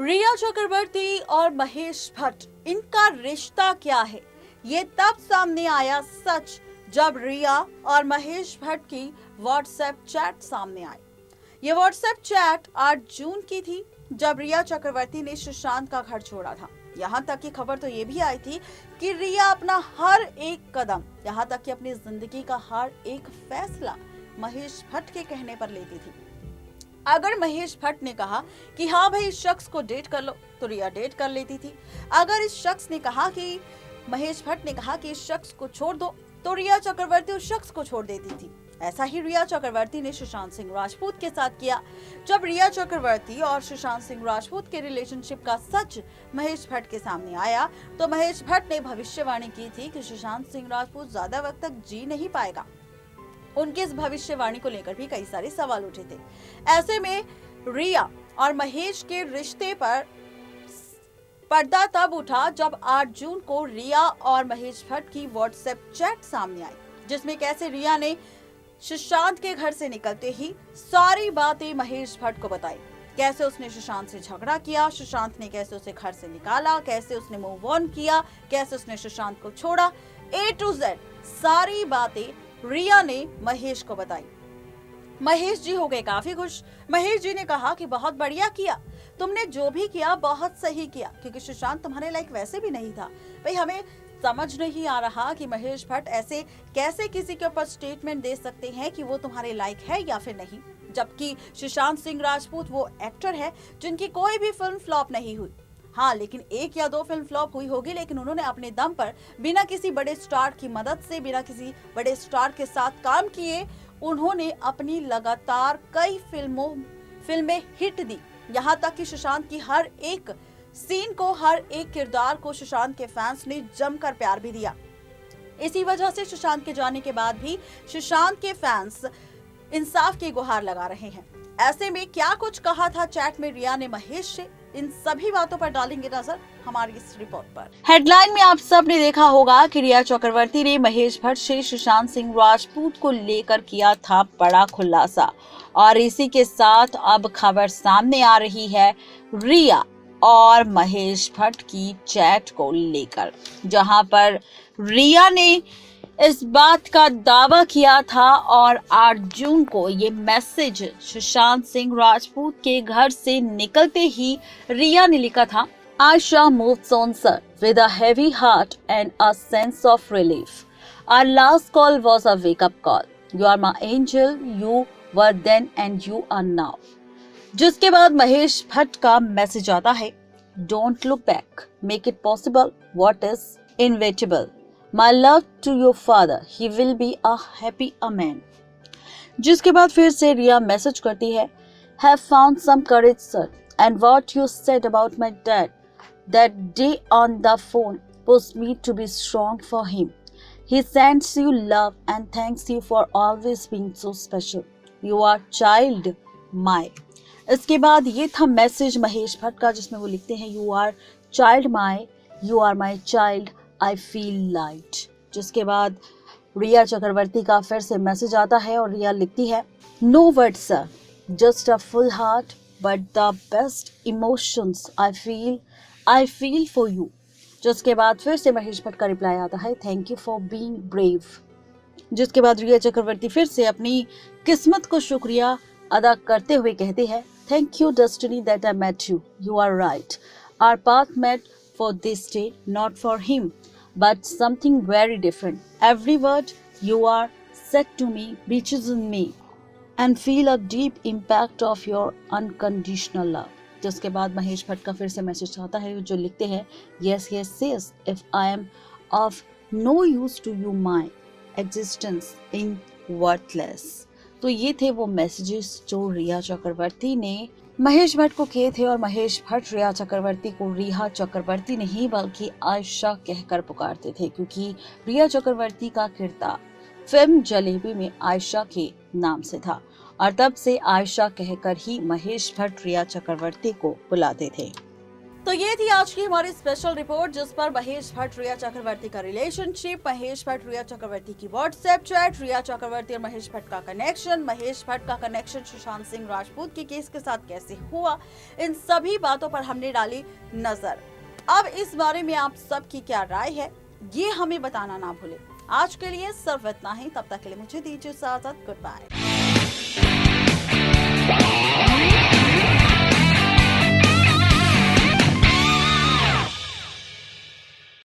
रिया चक्रवर्ती और महेश भट्ट, इनका रिश्ता क्या है? ये तब सामने आया सच जब रिया और महेश भट्ट की व्हाट्सएप चैट सामने आई। ये व्हाट्सएप चैट 8 जून की थी, जब रिया चक्रवर्ती ने सुशांत का घर छोड़ा था। यहाँ तक की खबर तो ये भी आई थी कि रिया अपना हर एक कदम, यहाँ तक कि अपनी जिंदगी का हर एक फैसला महेश भट्ट के कहने पर लेती थी। अगर महेश भट्ट ने कहा कि हाँ भाई इस शख्स को डेट कर लो, तो रिया डेट कर लेती थी। अगर इस शख्स ने कहा कि महेश भट्ट ने कहा कि इस शख्स को छोड़ दो, तो रिया चक्रवर्ती उस शख्स को छोड़ देती थी। ऐसा ही रिया चक्रवर्ती ने सुशांत सिंह राजपूत के साथ किया। जब रिया चक्रवर्ती और सुशांत सिंह राजपूत के रिलेशनशिप का सच महेश भट्ट के सामने आया, तो महेश भट्ट ने भविष्यवाणी की थी कि सुशांत सिंह राजपूत ज्यादा वक्त तक जी नहीं पाएगा। उनकी इस भविष्यवाणी को लेकर भी कई सारे सवाल उठे थे। ऐसे में रिया और महेश के रिश्ते पर पर्दा तब उठा जब 8 जून को रिया और महेश भट्ट की व्हाट्सएप चैट सामने आई, जिसमें कैसे रिया ने सुशांत के घर से निकलते ही सारी बातें महेश भट्ट को बताई। कैसे उसने सुशांत से झगड़ा किया, सुशांत ने कैसे उसे घर से निकाला, कैसे उसने मूव ऑन किया, कैसे उसने सुशांत को छोड़ा, A to Z सारी बातें रिया ने महेश को बताई। महेश जी हो गए काफी खुश। महेश जी ने कहा कि बहुत बढ़िया किया, तुमने जो भी किया बहुत सही किया, क्योंकि सुशांत तुम्हारे लायक वैसे भी नहीं था। भाई हमें समझ नहीं आ रहा कि महेश भट्ट ऐसे कैसे किसी के ऊपर स्टेटमेंट दे सकते हैं कि वो तुम्हारे लायक है या फिर नहीं, जबकि सुशांत सिंह राजपूत वो एक्टर है जिनकी कोई भी फिल्म फ्लॉप नहीं हुई। हाँ, लेकिन 1 या 2 फिल्म फ्लॉप हुई होगी, लेकिन उन्होंने अपने दम पर बिना किसी बड़े स्टार की मदद से, बिना किसी बड़े स्टार के साथ काम किए, उन्होंने अपनी लगातार कई फिल्में हिट दी। यहाँ तक कि सुशांत की हर एक सीन को, हर एक किरदार को सुशांत के फैंस ने जमकर प्यार भी दिया। इसी वजह से सुशांत के जाने के बाद भी सुशांत के फैंस इंसाफ की गुहार लगा रहे हैं। ऐसे में क्या कुछ कहा था चैट में रिया ने महेश से, इन सभी बातों पर डालेंगे नजर हमारी इस रिपोर्ट पर। हेडलाइन में आप सब ने देखा होगा कि रिया चक्रवर्ती ने महेश भट्ट से सुशांत सिंह राजपूत को लेकर किया था बड़ा खुलासा, और इसी के साथ अब खबर सामने आ रही है रिया और महेश भट्ट की चैट को लेकर, जहां पर रिया ने इस बात का दावा किया था और 8 जून को ये मैसेज सुशांत सिंह राजपूत के घर से निकलते ही रिया ने लिखा था, Ayesha moves on sir with a heavy heart and a sense of relief. Our last call was a wake-up call. You are my angel, you were then and you are now. जिसके बाद महेश भट्ट का मैसेज आता है, Don't look back, make it possible, what is inevitable. My love to your father, he will be a happy man. जिसके बाद फिर से रिया message करती है, Have found some courage sir, and what you said about my dad that day on the phone pushed me to be strong for him. He sends you love and thanks you for always being so special. You are child my. इसके बाद ये था message Mahesh Bhatt का, जिसमें वो लिखते हैं, You are child my, you are my child. I feel light. जिसके बाद रिया चक्रवर्ती का फिर से मैसेज आता है और रिया लिखती है, No words sir, just a full heart, but the best emotions I feel for you. जिसके बाद फिर से महेश भट्ट का रिप्लाई आता है, Thank you for being brave. जिसके बाद रिया चक्रवर्ती फिर से अपनी किस्मत को शुक्रिया अदा करते हुए कहती है, Thank you destiny that I met you. You are right. Our path met for this day, not for him, but something very different. Every word you are said to me reaches in me and feel a deep impact of your unconditional love. जिसके बाद महेश भट्ट का फिर से message आता है, जो लिखते हैं, Yes, yes, yes, if I am of no use to you, my existence in worthless. तो ये थे वो मैसेजेस जो रिया चक्रवर्ती ने महेश भट्ट को किए थे, और महेश भट्ट रिया चक्रवर्ती को रिया चक्रवर्ती नहीं बल्कि आयशा कहकर पुकारते थे, क्योंकि रिया चक्रवर्ती का किरदार फिल्म जलेबी में आयशा के नाम से था, और तब से आयशा कहकर ही महेश भट्ट रिया चक्रवर्ती को बुलाते थे। तो ये थी आज की हमारी स्पेशल रिपोर्ट, जिस पर महेश भट्ट रिया चक्रवर्ती का रिलेशनशिप, महेश भट्ट रिया चक्रवर्ती की व्हाट्सएप चैट, रिया चक्रवर्ती और महेश भट्ट का कनेक्शन, महेश भट्ट का कनेक्शन सुशांत सिंह राजपूत के केस के साथ कैसे हुआ, इन सभी बातों पर हमने डाली नजर। अब इस बारे में आप सबकी क्या राय है, ये हमें बताना ना भूले। आज के लिए सिर्फ इतना ही, तब तक के लिए मुझे दीजिए इजाजत। Good bye.